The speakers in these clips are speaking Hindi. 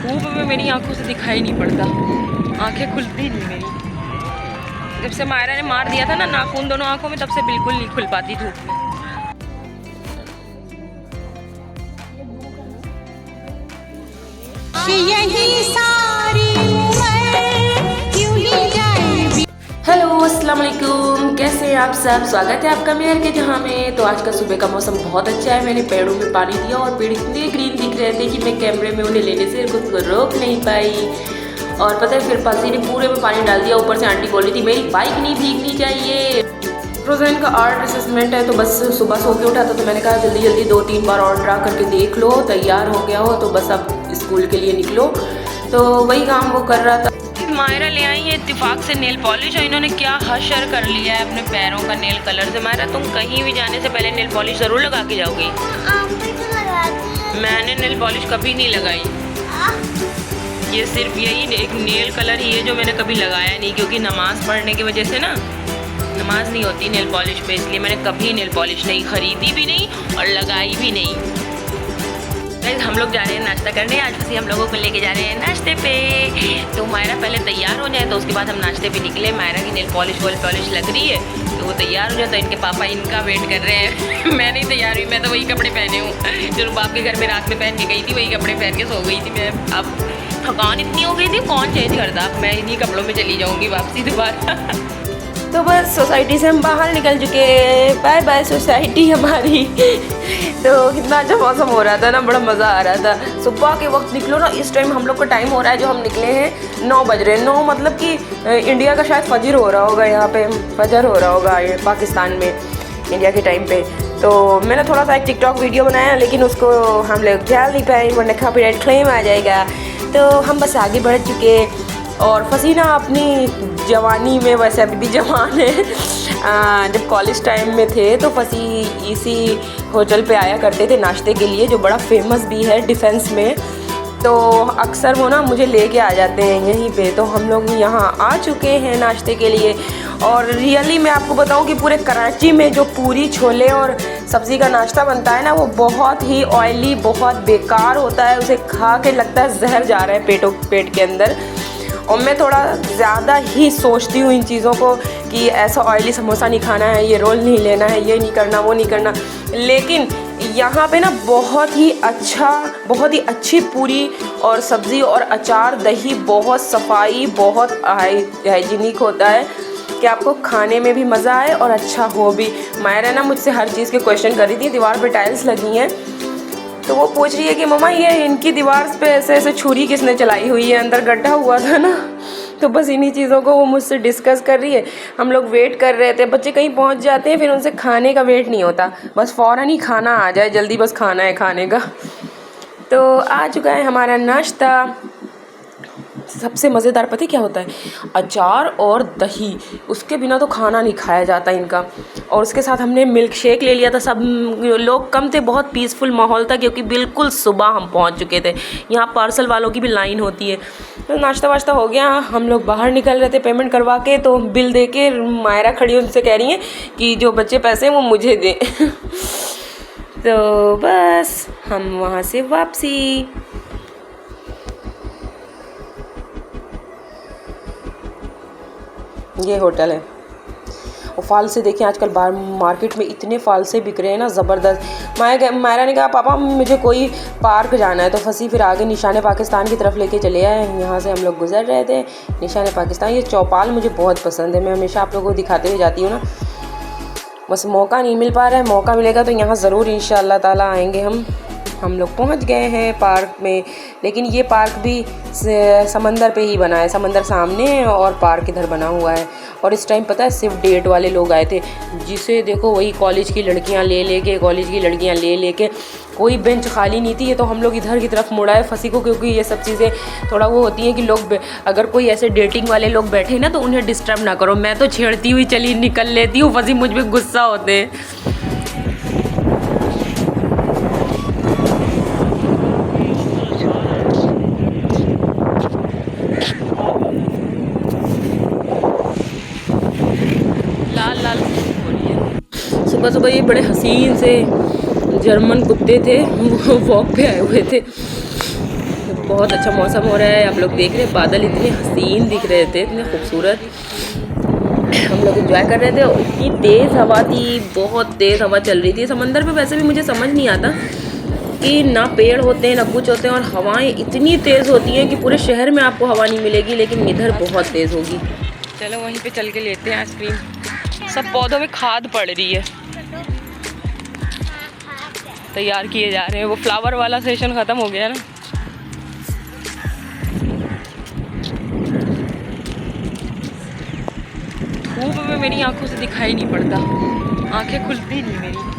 धूप में मेरी आंखों से दिखाई नहीं पड़ता, आंखें खुलती नहीं मेरी। जब से मायरा ने मार दिया था ना नाखून दोनों आंखों में, तब से बिल्कुल नहीं खुल पाती धूप में। यही सारी हेलो अस्सलाम वालेकुम, कैसे हैं आप सब। स्वागत है आपका मेहर के जहाँ में। तो आज का सुबह का मौसम बहुत अच्छा है। मैंने पेड़ों में पानी दिया और पेड़ इतने ग्रीन दिख रहे थे कि मैं कैमरे में उन्हें लेने से खुद को रोक नहीं पाई। और पता है फिर पसी ने पूरे में पानी डाल दिया। ऊपर से आंटी बोल रही थी मेरी बाइक नहीं भीगनी चाहिए। रोजाइन का आर्ट असेसमेंट है, तो बस सुबह सो के उठा था तो मैंने कहा जल्दी जल्दी 2-3 बार और ड्रा करके देख लो, तैयार हो गया हो तो बस अब स्कूल के लिए निकलो। तो वही काम वो कर रहा था। मायरा ले आई है इत्तेफाक से नेल पॉलिश, और इन्होंने क्या हशर कर लिया है अपने पैरों का नेल कलर से। मायरा तुम कहीं भी जाने से पहले नेल पॉलिश ज़रूर लगा के जाओगी। मैंने नेल पॉलिश कभी नहीं लगाई, ये सिर्फ यही एक नेल कलर ही है जो मैंने कभी लगाया नहीं, क्योंकि नमाज़ पढ़ने की वजह से ना नमाज नहीं होती नेल पॉलिश पे, इसलिए मैंने कभी नेल पॉलिश नहीं खरीदी भी नहीं और लगाई भी नहीं। हम लोग जा रहे हैं नाश्ता करने। आज फिर हम लोगों को लेके जा रहे हैं नाश्ते पे। तो मायरा पहले तैयार हो जाए तो उसके बाद हम नाश्ते पे निकले। मायरा की नेल पॉलिश लग रही है तो वो तैयार हो जाए, तो इनके पापा इनका वेट कर रहे हैं। मैं नहीं तैयार हुई, मैं तो वही कपड़े पहने हूँ जो बाप के घर में रात में पहन के गई थी, वही कपड़े पहन के सो गई थी मैं। अब थकान इतनी हो गई थी, कौन चेंज करता। अब मैं इन्हीं कपड़ों में चली जाऊँगी वापसी दोबारा। तो बस सोसाइटी से हम बाहर निकल चुके। बाय बाय सोसाइटी हमारी। तो कितना अच्छा मौसम हो रहा था ना, बड़ा मज़ा आ रहा था। सुबह के वक्त निकलो ना, इस टाइम हम लोग का टाइम हो रहा है जो हम निकले हैं 9 बज रहे हैं। 9 मतलब कि इंडिया का शायद फजर हो रहा होगा, यहाँ पे फजर हो रहा होगा पाकिस्तान में इंडिया के टाइम पे। तो मैंने थोड़ा सा एक टिकटॉक वीडियो बनाया, लेकिन उसको हम लोग डाल नहीं पाए वरना कॉपीराइट क्लेम आ जाएगा। तो हम बस आगे बढ़ चुके। और फसीना अपनी जवानी में, वैसे अभी भी जवान है, जब कॉलेज टाइम में थे तो फसी इसी होटल पे आया करते थे नाश्ते के लिए, जो बड़ा फेमस भी है डिफेंस में। तो अक्सर वो ना मुझे लेके आ जाते हैं यहीं पे। तो हम लोग यहाँ आ चुके हैं नाश्ते के लिए। और रियली मैं आपको बताऊँ कि पूरे कराची में जो पूरी छोले और सब्ज़ी का नाश्ता बनता है ना, वो बहुत ही ऑयली, बहुत बेकार होता है। उसे खा के लगता है जहर जा रहा है पेट के अंदर। और मैं थोड़ा ज़्यादा ही सोचती हूँ इन चीज़ों को कि ऐसा ऑयली समोसा नहीं खाना है, ये रोल नहीं लेना है, ये नहीं करना, वो नहीं करना। लेकिन यहाँ पे ना बहुत ही अच्छी पूरी और सब्ज़ी और अचार, दही, बहुत सफाई, बहुत हाइजीनिक होता है कि आपको खाने में भी मज़ा आए और अच्छा हो भी। मायरा ना मुझसे हर चीज़ के क्वेश्चन कर रही थी। दीवार पे टाइल्स लगी हैं तो वो पूछ रही है कि मम्मा ये इनकी दीवार पे ऐसे ऐसे छुरी किसने चलाई हुई है, अंदर गड्ढा हुआ था ना। तो बस इन्हीं चीज़ों को वो मुझसे डिस्कस कर रही है। हम लोग वेट कर रहे थे। बच्चे कहीं पहुंच जाते हैं, फिर उनसे खाने का वेट नहीं होता, बस फ़ौरन ही खाना आ जाए, जल्दी बस खाना है खाने का। तो आ चुका है हमारा नाश्ता। सबसे मज़ेदार पता है क्या होता है? अचार और दही, उसके बिना तो खाना नहीं खाया जाता इनका। और उसके साथ हमने मिल्क शेक ले लिया था। सब लोग कम थे, बहुत पीसफुल माहौल था, क्योंकि बिल्कुल सुबह हम पहुंच चुके थे। यहाँ पार्सल वालों की भी लाइन होती है। तो नाश्ता वाश्ता हो गया, हम लोग बाहर निकल रहे थे पेमेंट करवा के। तो बिल दे के मायरा खड़ी उनसे कह रही हैं कि जो बच्चे पैसे हैं वो मुझे दें। तो बस हम वहाँ से वापसी। ये होटल है। और फालसे देखें आजकल बाहर मार्केट में इतने फालसे बिक रहे हैं ना, ज़बरदस्त। मायरा ने कहा पापा मुझे कोई पार्क जाना है, तो फंसी फिर आगे निशान पाकिस्तान की तरफ लेके चले आए। यहाँ से हम लोग गुजर रहे थे निशान पाकिस्तान। ये चौपाल मुझे बहुत पसंद है, मैं हमेशा आप लोगों को दिखाते हुए जाती हूँ ना, बस मौका नहीं मिल पा रहा है। मौका मिलेगा तो यहाँ ज़रूर इंशाअल्लाह ताला आएँगे हम लोग पहुँच गए हैं पार्क में। लेकिन ये पार्क भी समंदर पे ही बना है, समंदर सामने है और पार्क इधर बना हुआ है। और इस टाइम पता है सिर्फ डेट वाले लोग आए थे, जिसे देखो वही कॉलेज की लड़कियां ले लेके कोई बेंच खाली नहीं थी। ये तो हम लोग इधर की तरफ मुड़ा है फंसी को, क्योंकि ये सब चीज़ें थोड़ा वो होती हैं कि लोग अगर कोई ऐसे डेटिंग वाले लोग बैठे ना तो उन्हें डिस्टर्ब ना करो। मैं तो छेड़ती हुई चली निकल लेती हूँ, फंसी मुझ पर गुस्सा होते हैं। सुबह सुबह ये बड़े हसीन से जर्मन कुत्ते थे, वो वॉक पे आए हुए थे। बहुत अच्छा मौसम हो रहा है। आप लोग देख रहे हैं बादल इतने हसीन दिख रहे थे, इतने खूबसूरत। हम लोग एंजॉय कर रहे थे और इतनी तेज़ हवा थी, बहुत तेज़ हवा चल रही थी। समंदर में वैसे भी मुझे समझ नहीं आता कि ना पेड़ होते हैं ना कुछ होते हैं और हवाएं इतनी तेज़ होती हैं कि पूरे शहर में आपको हवा नहीं मिलेगी, लेकिन इधर बहुत तेज़ होगी। चलो वहीं पे चल के लेते हैं आइसक्रीम। सब पौधों में खाद पड़ रही है, तैयार किए जा रहे हैं। वो फ्लावर वाला सेशन ख़त्म हो गया ना। धूप में मेरी आंखों से दिखाई नहीं पड़ता, आंखें खुलती नहीं मेरी।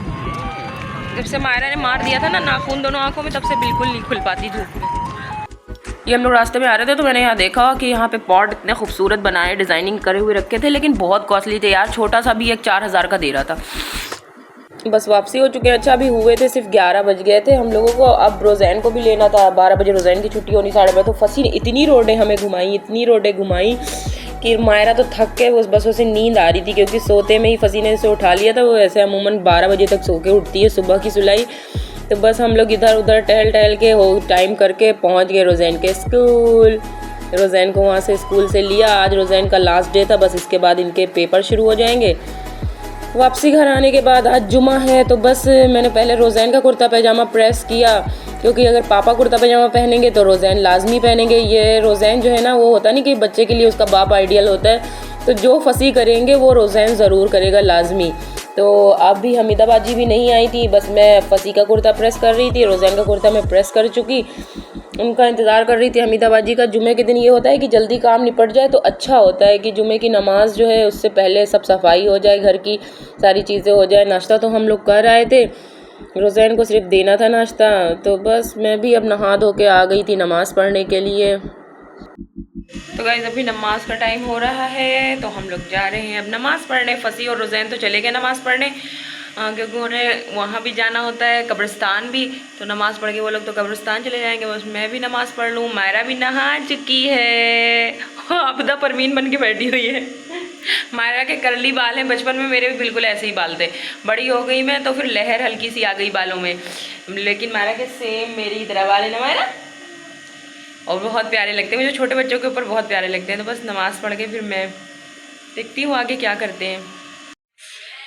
जब से मायरा ने मार दिया था ना नाखून दोनों आंखों में, तब से बिल्कुल नहीं खुल पाती धूप में। ये हम लोग रास्ते में आ रहे थे तो मैंने यहाँ देखा कि यहाँ पे पॉट इतने खूबसूरत बनाए, डिज़ाइनिंग करे हुए रखे थे, लेकिन बहुत कॉस्टली थे यार। छोटा सा भी एक 4000 का दे रहा था। बस वापसी हो चुके हैं। अच्छा अभी हुए थे सिर्फ 11 बज गए थे हम लोगों को। अब रोज़ैन को भी लेना था, 12 बजे रोज़ैन की छुट्टी होनी, 12:30। तो फंसी इतनी रोडें हमें घुमाई, इतनी रोडें घुमाई कि मायरा तो थक के बस उसे नींद आ रही थी, क्योंकि सोते में ही फसी ने उसे उठा लिया था। वो ऐसे अमूमन 12 बजे तक सो के उठती है, सुबह की सुलाई। तो बस हम लोग इधर उधर टहल के हो टाइम करके पहुंच गए रोज़ैन के स्कूल। रोज़ैन को वहाँ से स्कूल से लिया। आज रोज़ैन का लास्ट डे था, बस इसके बाद इनके पेपर शुरू हो जाएंगे। वापसी घर आने के बाद आज जुमा है, तो बस मैंने पहले रोज़ैन का कुर्ता पैजामा प्रेस किया, क्योंकि अगर पापा कुर्ता पैजामा पहनेंगे तो रोज़ैन लाजमी पहनेंगे। ये रोज़ैन जो है ना, वो होता नहीं कि बच्चे के लिए उसका बाप आइडियल होता है, तो जो फंसी करेंगे वो रोज़ैन ज़रूर करेगा लाजमी। तो अब भी हमीदा बाजी भी नहीं आई थी, बस मैं फंसी का कुर्ता प्रेस कर रही थी। रोज़ैन का कुर्ता मैं प्रेस कर चुकी, उनका इंतज़ार कर रही थी। हमीदा बाजी का जुमे के दिन ये होता है कि जल्दी काम निपट जाए तो अच्छा होता है, कि जुमे की नमाज़ जो है उससे पहले सब सफाई हो जाए, घर की सारी चीज़ें हो जाए। नाश्ता तो हम लोग कर आए थे, रोज़ैन को सिर्फ देना था नाश्ता। तो बस मैं भी अब नहा धो के आ गई थी नमाज़ पढ़ने के लिए। तो गाइस अभी नमाज का टाइम हो रहा है, तो हम लोग जा रहे हैं अब नमाज़ पढ़ने। फसी और रोज़ैन तो चले गए नमाज़ पढ़ने, क्योंकि उन्हें वहाँ भी जाना होता है, कब्रिस्तान भी। तो नमाज़ पढ़ के वो लोग तो कब्रिस्तान चले जाएंगे, बस मैं भी नमाज़ पढ़ लूँ। मायरा भी नहा चुकी है, आपदा परवीन बन के बैठी हुई है। मायरा के करली बाल हैं, बचपन में मेरे भी बिल्कुल ऐसे ही बाल थे। बड़ी हो गई मैं तो फिर लहर हल्की सी आ गई बालों में, लेकिन मायरा के सेम मेरी ही तरह बाल है ना मायरा, और बहुत प्यारे लगते हैं मुझे। छोटे बच्चों के ऊपर बहुत प्यारे लगते हैं। तो बस नमाज़ पढ़ के फिर मैं देखती हूँ आगे क्या करते हैं।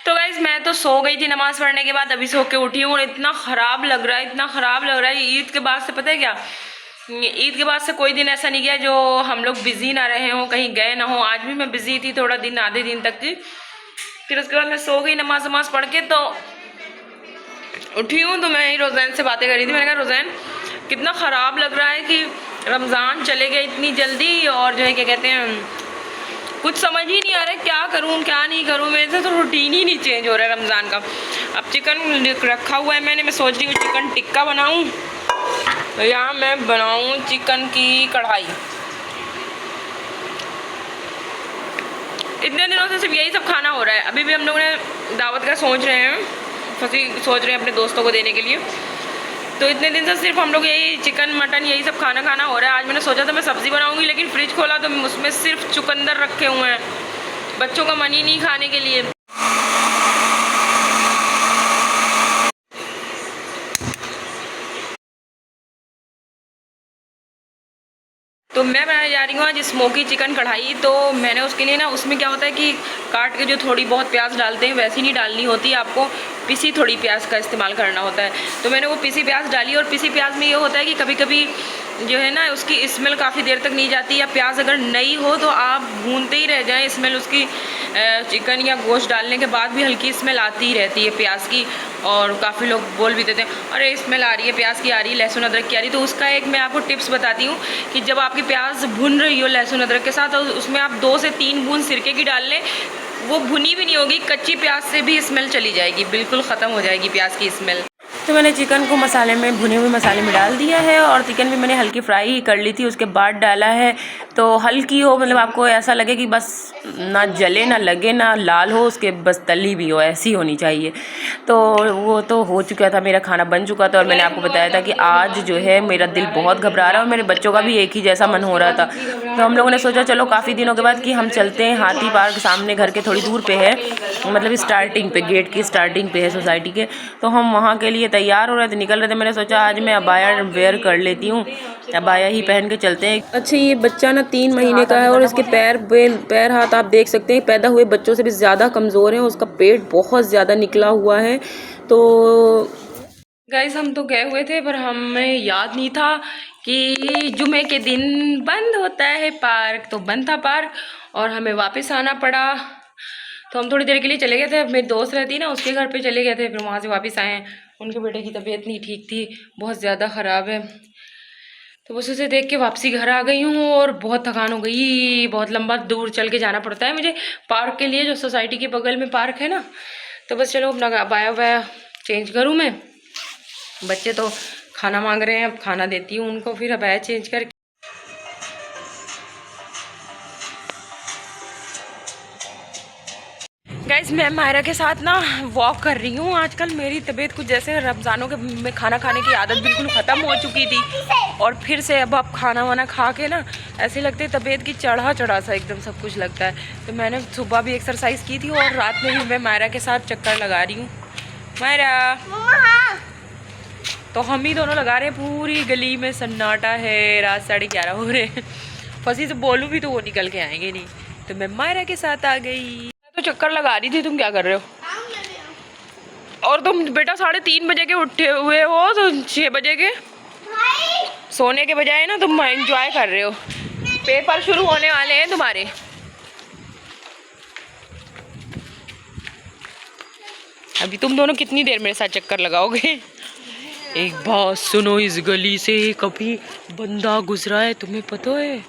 तो गाइज़ मैं तो सो गई थी नमाज़ पढ़ने के बाद, अभी सो के उठी हूँ और इतना ख़राब लग रहा है, इतना ख़राब लग रहा है। ईद के बाद से पता है क्या, ईद के बाद से कोई दिन ऐसा नहीं गया जो हम लोग बिज़ी ना रहे हों, कहीं गए ना हों। आज भी मैं बिज़ी थी थोड़ा दिन, आधे दिन तक थी। फिर उसके बाद मैं सो गई नमाज पढ़ के, तो उठी हूँ तो मैं रोज़ैन से बातें कर रही थी। मैंने कहा रोज़ैन कितना ख़राब लग रहा है कि रमज़ान चले गए इतनी जल्दी, और जो है क्या कहते हैं, कुछ समझ ही नहीं आ रहा है क्या करूँ क्या नहीं करूँ। मेरे से तो रूटीन ही नहीं चेंज हो रहा है रमज़ान का। अब चिकन रखा हुआ है मैंने, मैं सोच रही हूँ चिकन टिक्का बनाऊँ, तो यहाँ मैं बनाऊँ चिकन की कढ़ाई। इतने दिनों से सिर्फ यही सब खाना हो रहा है। अभी भी हम लोग ने दावत का सोच रहे हैं, सोच रहे हैं अपने दोस्तों को देने के लिए। तो इतने दिन से सिर्फ हम लोग यही चिकन मटन यही सब खाना हो रहा है। आज मैंने सोचा था मैं सब्ज़ी बनाऊंगी, लेकिन फ्रिज खोला तो उसमें सिर्फ चुकंदर रखे हुए हैं। बच्चों का मन ही नहीं खाने के लिए। तो मैं बनाने जा रही हूँ आज स्मोकी चिकन कढ़ाई। तो मैंने उसके लिए ना, उसमें क्या होता है कि काट के जो थोड़ी बहुत प्याज डालते हैं वैसी नहीं डालनी होती, आपको पिसी थोड़ी प्याज का इस्तेमाल करना होता है। तो मैंने वो पिसी प्याज डाली, और पिसी प्याज में ये होता है कि कभी कभी जो है ना उसकी स्मेल काफ़ी देर तक नहीं जाती, या प्याज अगर नई हो तो आप भूनते ही रह जाएं, स्मेल उसकी चिकन या गोश्त डालने के बाद भी हल्की स्मेल आती ही रहती है प्याज की। और काफ़ी लोग बोल भी देते हैं अरे स्मेल आ रही है, प्याज की आ रही है, लहसुन अदरक की आ रही है। तो उसका एक मैं आपको टिप्स बताती हूँ कि जब आपकी प्याज भुन रही हो लहसुन अदरक के साथ, तो उसमें आप 2 से 3 बूंद सिरके की डाल लें। वो भुनी भी नहीं होगी, कच्ची प्याज से भी स्मेल चली जाएगी, बिल्कुल ख़त्म हो जाएगी प्याज की स्मेल। तो मैंने चिकन को मसाले में, भुने हुए मसाले में डाल दिया है, और चिकन भी मैंने हल्की फ्राई ही कर ली थी, उसके बाद डाला है। तो हल्की हो, मतलब आपको ऐसा लगे कि बस ना जले ना लगे ना लाल हो, उसके बस तली भी हो, ऐसी होनी चाहिए। तो वो तो हो चुका था, मेरा खाना बन चुका था। और मैंने आपको बताया था कि आज जो है मेरा दिल बहुत घबरा रहा है, और मेरे बच्चों का भी एक ही जैसा मन हो रहा था। तो हम लोगों ने सोचा चलो काफ़ी दिनों के बाद कि हम चलते हैं हाथी पार्क, सामने घर के थोड़ी दूर पे है, मतलब स्टार्टिंग पे, गेट की स्टार्टिंग पे है सोसाइटी के। तो हम वहाँ के लिए तैयार हो रहे थे, निकल रहे थे, मैंने सोचा आज मैं अबाया वेयर कर लेती हूँ, अबाया ही पहन के चलते हैं। अच्छा, ये बच्चा ना 3 महीने का है और इसके पैर हाथ आप देख सकते हैं पैदा हुए बच्चों से भी ज़्यादा कमज़ोर हैं, उसका पेट बहुत ज़्यादा निकला हुआ है। तो गाइस हम तो गए हुए थे पर हमें याद नहीं था कि जुमे के दिन बंद होता है पार्क, तो बंद था पार्क और हमें वापस आना पड़ा। तो हम थोड़ी देर के लिए चले गए थे, मेरी दोस्त रहती ना उसके घर पे चले गए थे, फिर वहाँ से वापस आए हैं। उनके बेटे की तबीयत नहीं ठीक थी, बहुत ज़्यादा ख़राब है, तो बस उसे देख के वापसी घर आ गई हूँ और बहुत थकान हो गई। बहुत लंबा दूर चल के जाना पड़ता है मुझे पार्क के लिए, जो सोसाइटी के बगल में पार्क है ना। तो बस चलो अपना अबाया वाया चेंज करूँ मैं। बच्चे तो खाना मांग रहे हैं, अब खाना देती हूँ उनको, फिर अबाया चेंज करके। गाइस मैं मायरा के साथ ना वॉक कर रही हूँ। आजकल मेरी तबीयत कुछ जैसे रमज़ानों के में खाना खाने की आदत बिल्कुल ख़त्म हो चुकी थी और फिर से अब खाना वाना खा के ना ऐसे लगते है तबीयत की चढ़ा सा एकदम सब कुछ लगता है। तो मैंने सुबह भी एक्सरसाइज की थी और रात में भी मैं मायरा के साथ चक्कर लगा रही हूँ। मायरा तो हम ही दोनों लगा रहे हैं, पूरी गली में सन्नाटा है, रात 11:30 हो रहे हैं। फंसी से बोलूँ भी तो वो निकल के आएंगे नहीं, तो मैं मायरा के साथ आ गई। तो चक्कर लगा रही थी, तुम क्या कर रहे हो? और तुम बेटा 3:30 बजे के उठे हुए हो, तो 6 बजे के सोने के बजाय ना तुम एंजॉय कर रहे हो। पेपर शुरू होने वाले हैं तुम्हारे। अभी तुम दोनों कितनी देर मेरे साथ चक्कर लगाओगे? एक बात सुनो, इस गली से कभी बंदा गुजरा है तुम्हें पता है?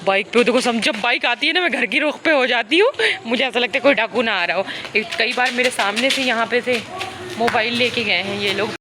बाइक पे देखो, जब बाइक आती है ना मैं घर की रुख पे हो जाती हूँ, मुझे ऐसा लगता है कोई डाकू ना आ रहा हो। कई बार मेरे सामने से यहाँ पे से मोबाइल लेके गए हैं ये लोग।